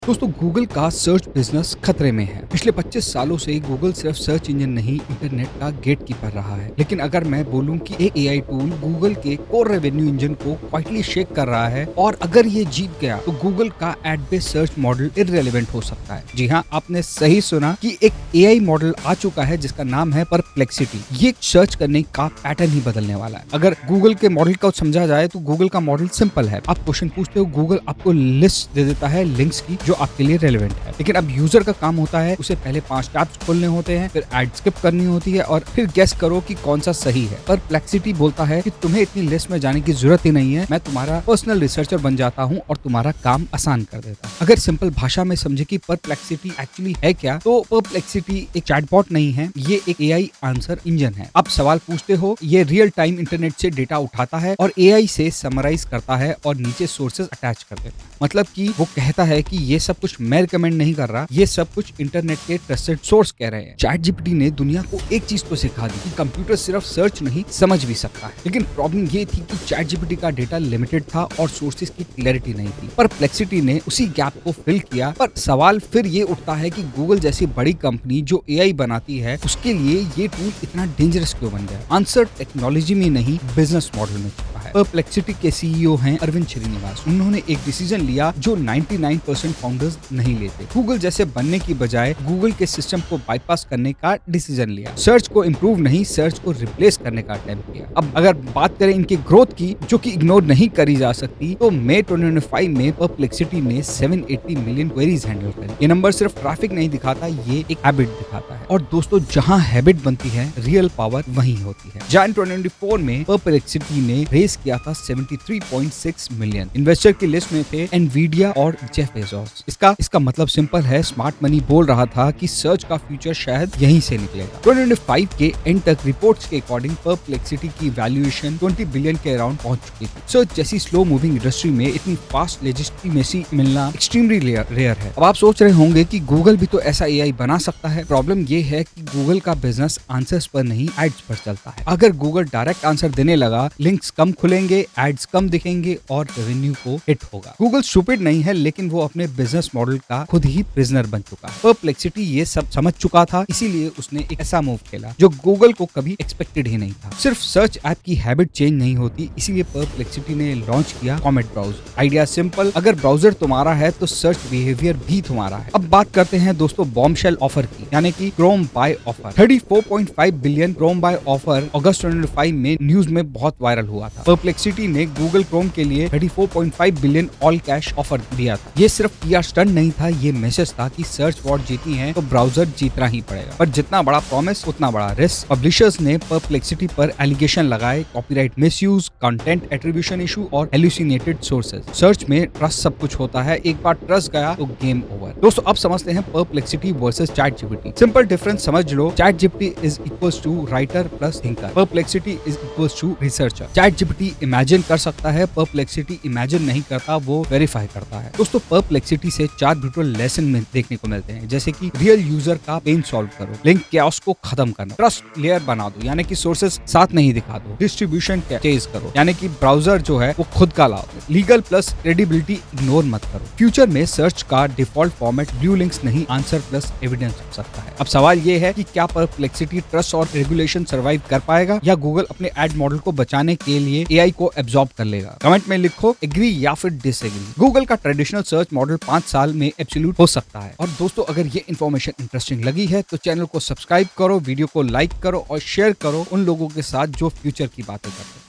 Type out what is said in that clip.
दोस्तों गूगल का search business खतरे में है। पिछले 25 सालों से गूगल सिर्फ सर्च इंजन नहीं, इंटरनेट का गेटकीपर रहा है। लेकिन अगर मैं बोलूं कि एक एआई टूल गूगल के कोर रेवेन्यू इंजन को क्वाइटली शेक कर रहा है और अगर ये जीत गया तो गूगल का ad based search model irrelevant हो सकता है। जी हाँ, आपने सही सुना कि एक एआई मॉडल आ चुका है जिसका नाम है परप्लेक्सिटी। ये सर्च करने का पैटर्न ही बदलने वाला है। अगर गूगल के मॉडल को समझा जाए तो गूगल का मॉडल सिंपल है। आप क्वेश्चन पूछते हो, गूगल आपको लिस्ट दे देता है लिंक्स की जो आपके लिए रेलेवेंट है। लेकिन अब यूजर का काम होता है, उसे पहले 5 टैब्स खोलने होते हैं, फिर एड स्किप करनी होती है और फिर गेस करो कि कौन सा सही है। परप्लेक्सिटी बोलता है कि तुम्हें इतनी लिस्ट में जाने की जरूरत ही नहीं है, मैं तुम्हारा पर्सनल रिसर्चर बन जाता हूँ और तुम्हारा काम आसान कर देता हूँ। अगर सिंपल भाषा में समझे कि परप्लेक्सिटी एक्चुअली है क्या, तो परप्लेक्सिटी एक चैटबॉट नहीं है, ये एक एआई आंसर इंजन है। आप सवाल पूछते हो, ये रियल टाइम इंटरनेट से डेटा उठाता है और एआई से समराइज करता है और नीचे सोर्सेज अटैच कर देता है। मतलब कि वो कहता है कि ये सब कुछ मैं रिकमेंड नहीं कर रहा, ये सब कुछ इंटरनेट के ट्रस्टेड सोर्स कह रहे हैं। चैटजीपीटी ने दुनिया को एक चीज तो सिखा दी कि कंप्यूटर सिर्फ सर्च नहीं समझ भी सकता है। लेकिन प्रॉब्लम ये थी कि चैटजीपीटी का डेटा लिमिटेड था और सोर्सेज की क्लैरिटी नहीं थी। परप्लेक्सिटी ने उसी गैप को फिल किया। पर सवाल फिर ये उठता है कि गूगल जैसी बड़ी कंपनी जो एआई बनाती है, उसके लिए ये टूल इतना डेंजरस क्यों बन गया? आंसर टेक्नोलॉजी में नहीं, बिजनेस मॉडल में छुपा है। परप्लेक्सिटी के सीईओ हैं अरविंद श्रीनिवास। उन्होंने एक डिसीजन लिया जो 99% फाउंडर्स नहीं लेते। गूगल जैसे बनने की बजाय गूगल के सिस्टम को बाईपास करने का डिसीजन लिया। सर्च को इंप्रूव नहीं, सर्च को रिप्लेस करने का अटेम्प्ट किया। अब अगर बात करें इनकी ग्रोथ की, जो कि इग्नोर नहीं करी जा सकती, तो मई 2025 में परप्लेक्सिटी ने 780 मिलियन क्वेरीज हैंडल करी। ये नंबर सिर्फ ट्रैफिक नहीं दिखाता, ये एक हैबिट दिखाता है। और दोस्तों, जहां हैबिट बनती है, रियल पावर वहीं होती है। जैन 2024 में परप्लेक्सिटी ने रेस किया था 73.6 मिलियन। इन्वेस्टर की लिस्ट में थे एनवीडिया और जेफ बेजोस। इसका मतलब सिंपल है, स्मार्ट मनी बोल रहा था कि सर्च का फ्यूचर शायद यहीं से निकलेगा। 2025 के एंड तक रिपोर्ट्स के अकॉर्डिंग परप्लेक्सिटी की वैल्यूएशन 20 बिलियन के अराउंड पहुंच चुकी थी। सर्च जैसी स्लो मूविंग इंडस्ट्री में इतनी फास्ट लेजिटिमेसी मिलना एक्सट्रीमली रेयर है। अब आप सोच रहे होंगे कि गूगल भी तो ऐसा एआई बना सकता है। प्रॉब्लम ये है कि गूगल का बिजनेस आंसर्स पर नहीं, एड्स पर चलता है। अगर गूगल डायरेक्ट आंसर देने लगा, लिंक्स कम खुलेंगे, एड्स कम दिखेंगे और रेवेन्यू को हिट होगा। गूगल स्टूपिड नहीं है, लेकिन वो अपने बिजनेस मॉडल का खुद ही प्रिजनर बन चुका है। परप्लेक्सिटी ये सब समझ चुका था, इसीलिए उसने एक ऐसा मूव खेला जो गूगल को कभी एक्सपेक्टेड ही नहीं था। सिर्फ सर्च ऐप की हैबिट चेंज नहीं होती, इसीलिए परप्लेक्सिटी ने लॉन्च किया कॉमेट ब्राउजर। आइडिया सिंपल, अगर ब्राउजर तुम्हारा है तो सर्च बिहेवियर भी तुम्हारा है। अब बात करते हैं दोस्तों बॉम्बशेल ऑफर की, यानी कि Chrome buy offer. 34.5 billion Chrome buy offer अगस्त 2025 में न्यूज में बहुत वायरल हुआ था। परप्लेक्सिटी ने गूगल क्रोम के लिए 34.5 बिलियन ऑल कैश ऑफर दिया था। ये सिर्फ पीआर स्टंट नहीं था, ये मैसेज था कि सर्च वॉर जीती है तो ब्राउजर जीतना ही पड़ेगा। पर जितना बड़ा प्रॉमिस उतना बड़ा रिस्क। पब्लिशर्स ने परप्लेक्सिटी पर एलिगेशन लगाए, copyright misuse, content attribution issue और हेलुसिनेटेड सोर्सेज। सर्च में ट्रस्ट सब कुछ होता है, एक बार ट्रस्ट गया तो गेम ओवर। दोस्तों अब समझते हैं Perplexity versus ChatGPT. Simple difference समझ लो, ChatGPT is equals to writer plus thinker, Perplexity is equals to researcher. ChatGPT imagine कर सकता है, परप्लेक्सिटी इमेजिन नहीं करता, वो वेरीफाई करता है। दोस्तों परप्लेक्सिटी से 4 ब्रूटल लेसन में देखने को मिलते हैं, जैसे कि रियल यूजर का पेन सॉल्व करो, लिंक कैओस को खत्म करना, ट्रस्ट लेयर बना दो, यानी कि सोर्सेज साथ नहीं दिखा दो, डिस्ट्रीब्यूशन चेज करो, यानी कि ब्राउजर जो है वो खुद का लाओ, लीगल प्लस क्रेडिबिलिटी इग्नोर मत करो। फ्यूचर में सर्च का डिफॉल्ट फॉर्मेट ब्लू लिंक्स नहीं, आंसर प्लस एविडेंस हो सकता है। अब सवाल ये है कि क्या परप्लेक्सिटी ट्रस्ट और रेगुलेशन सर्वाइव कर पाएगा या गूगल अपने एड मॉडल को बचाने के लिए एआई को एब्जॉर्ब कर लेगा? कमेंट में लिखो एग्री या फिर डिसएग्री। गूगल का ट्रेडिशनल सर्च मॉडल 5 साल में एब्सोल्यूट हो सकता है। और दोस्तों अगर ये इन्फॉर्मेशन इंटरेस्टिंग लगी है तो चैनल को सब्सक्राइब करो, वीडियो को लाइक करो और शेयर करो उन लोगों के साथ जो फ्यूचर की बातें करते हैं।